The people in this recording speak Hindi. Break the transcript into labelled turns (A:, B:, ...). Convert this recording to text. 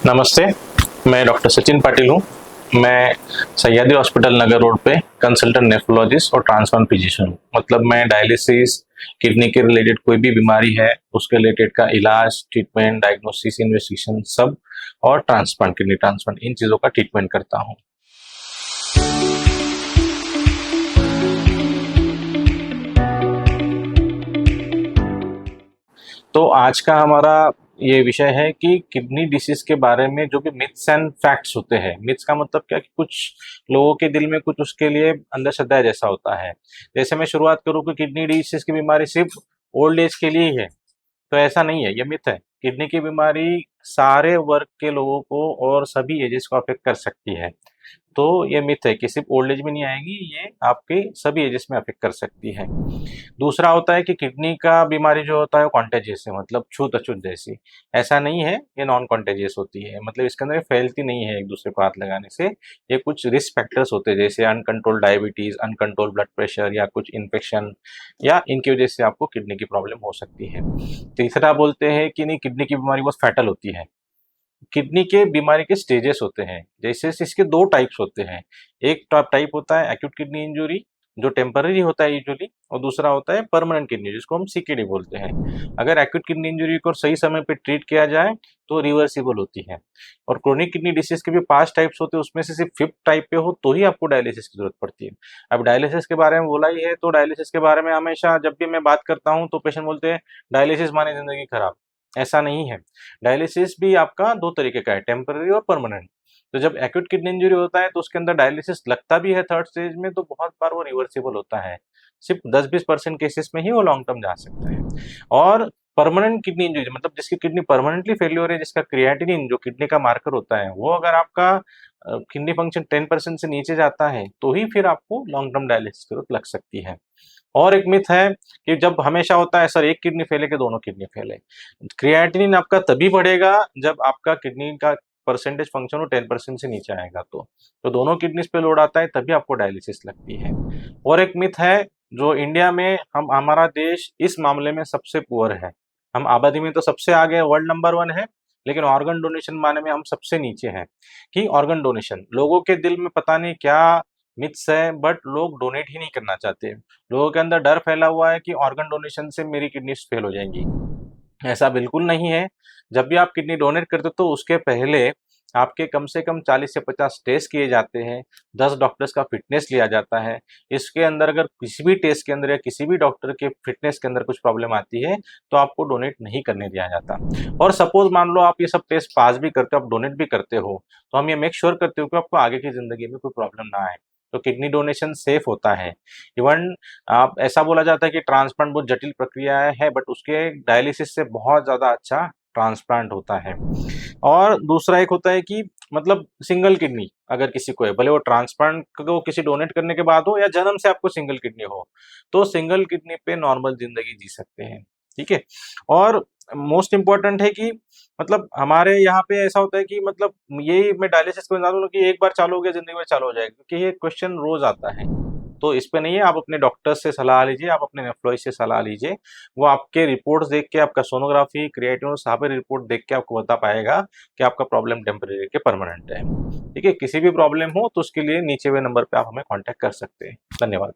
A: नमस्ते, मैं डॉक्टर सचिन पाटिल हूँ। मैं सह्याद्री हॉस्पिटल नगर रोड पे कंसल्टेंट नेफ्रोलॉजिस्ट और ट्रांसप्लांट फिजिशियन हूँ। मतलब मैं डायलिसिस, किडनी के रिलेटेड कोई भी बीमारी है उसके रिलेटेड का इलाज, ट्रीटमेंट, डायग्नोसिस, इन्वेस्टिगेशन सब और ट्रांसप्लांट, किडनी ट्रांसप्लांट, इन चीज़ों का ट्रीटमेंट करता हूँ। तो आज का हमारा ये विषय है कि किडनी डिसीज के बारे में जो भी मिथ्स एंड फैक्ट्स होते हैं। मिथ्स का मतलब क्या कि कुछ लोगों के दिल में कुछ उसके लिए अंधश्रद्धा जैसा होता है। जैसे मैं शुरुआत करूँ कि किडनी डिसीज की बीमारी सिर्फ ओल्ड एज के लिए ही है, तो ऐसा नहीं है, ये मिथ है। किडनी की बीमारी सारे वर्ग के लोगों को और सभी एजेस को अफेक्ट कर सकती है। तो ये मिथ है कि सिर्फ ओल्ड एज में नहीं आएगी, ये आपके सभी एजेस में अफेक्ट कर सकती है। दूसरा होता है कि किडनी का बीमारी जो होता है वो कॉन्टेजियस है, मतलब छूत-अछूत जैसी। ऐसा नहीं है, ये नॉन कॉन्टेजियस होती है। मतलब इसके अंदर ये फैलती नहीं है एक दूसरे को हाथ लगाने से। ये कुछ रिस्क फैक्टर्स होते हैं जैसे uncontrolled diabetes, uncontrolled blood pressure या कुछ इन्फेक्शन, या इनकी वजह से आपको किडनी की प्रॉब्लम हो सकती है। तीसरा बोलते हैं कि नहीं, किडनी की बीमारी बहुत फैटल होती है। किडनी के बीमारी के स्टेजेस होते हैं, जैसे इसके 2 टाइप्स होते हैं। एक टाइप होता है एक्यूट किडनी इंजरी, जो टेम्परेरी होता है यूजुअली, और दूसरा होता है परमानेंट किडनी, जिसको हम सीकेडी बोलते हैं। अगर एक्यूट किडनी इंजरी को सही समय पे ट्रीट किया जाए तो रिवर्सिबल होती है। और क्रोनिक किडनी डिसीज के भी 5 टाइप्स होते हैं, उसमें से सिर्फ 5th टाइप पे हो तो ही आपको डायलिसिस की जरूरत पड़ती है। अब डायलिसिस के बारे में बोला ही है, तो डायलिसिस के बारे में हमेशा जब भी मैं बात करता हूँ तो पेशेंट बोलते हैं डायलिसिस माने जिंदगी खराब। ऐसा नहीं है। डायलिसिस भी आपका 2 तरीके का है, टेम्परेरी और परमानेंट। तो जब एक्यूट किडनी इंजरी होता है तो उसके अंदर डायलिसिस लगता भी है 3rd स्टेज में, तो बहुत बार वो रिवर्सिबल होता है। सिर्फ 10-20% केसेस में ही वो लॉन्ग टर्म जा सकता है। और परमानेंट किडनी इंजरी मतलब जिसकी किडनी परमानेंटली फेल्योर है, जिसका क्रिएटिनिन जो किडनी का मार्कर होता है, वो अगर आपका किडनी फंक्शन 10% से नीचे जाता है, तो ही फिर आपको लॉन्ग टर्म डायलिसिस की जरूरत लग सकती है। और एक मिथ है कि जब हमेशा होता है सर एक किडनी फेल है कि दोनों किडनी फेल है। क्रिएटिनिन आपका तभी बढ़ेगा जब आपका किडनी का परसेंटेज फंक्शन वो 10% से नीचे आएगा तो दोनों किडनीज पे लोड आता है तभी आपको डायलिसिस लगती है। और एक मिथ है जो इंडिया में हम हमारा देश इस मामले में सबसे पुअर है। हम आबादी में तो सबसे आगे वर्ल्ड नंबर 1 है, लेकिन ऑर्गन डोनेशन माने में हम सबसे नीचे हैं। कि ऑर्गन डोनेशन लोगों के दिल में पता नहीं क्या मिथ्स है, बट लोग डोनेट ही नहीं करना चाहते। लोगों के अंदर डर फैला हुआ है कि ऑर्गन डोनेशन से मेरी किडनीज फेल हो जाएंगी। ऐसा बिल्कुल नहीं है। जब भी आप किडनी डोनेट करते हो तो उसके पहले आपके कम से कम 40 से 50 टेस्ट किए जाते हैं, 10 डॉक्टर्स का फिटनेस लिया जाता है। इसके अंदर अगर किसी भी टेस्ट के अंदर या किसी भी डॉक्टर के फिटनेस के अंदर कुछ प्रॉब्लम आती है, तो आपको डोनेट नहीं करने दिया जाता। और सपोज़ मान लो आप ये सब टेस्ट पास भी करते हो, आप डोनेट भी करते हो, तो हम ये मेक श्योर करते हो कि आपको आगे की ज़िंदगी में कोई प्रॉब्लम ना आए। तो किडनी डोनेशन सेफ होता है। इवन आप ऐसा बोला जाता है कि ट्रांसप्लांट बहुत जटिल प्रक्रिया है, बट उसके डायलिसिस से बहुत ज़्यादा अच्छा ट्रांसप्लांट होता है। और दूसरा एक होता है कि मतलब सिंगल किडनी अगर किसी को है, भले वो ट्रांसप्लांट को किसी डोनेट करने के बाद हो या जन्म से आपको सिंगल किडनी हो, तो सिंगल किडनी पे नॉर्मल ज़िंदगी जी सकते हैं, ठीक है? और मोस्ट इम्पोर्टेंट है कि मतलब हमारे यहाँ पे ऐसा होता है कि मतलब यही मैं डायलिसिस को बता दूँ कि एक बार चालू हो गया ज़िंदगी भर चालू हो जाएगा, क्योंकि ये क्वेश्चन रोज़ आता है। तो इस पे नहीं है, आप अपने डॉक्टर से सलाह लीजिए, आप अपने नेफ्रोलॉजिस्ट से सलाह लीजिए। वो आपके रिपोर्ट्स देख के, आपका सोनोग्राफी, क्रिएटिनिन और सारे रिपोर्ट देख के आपको बता पाएगा कि आपका प्रॉब्लम टेम्परेरी है कि परमानेंट है। ठीक है? किसी भी प्रॉब्लम हो तो उसके लिए नीचे हुए नंबर पे आप हमें कॉन्टैक्ट कर सकते हैं। धन्यवाद।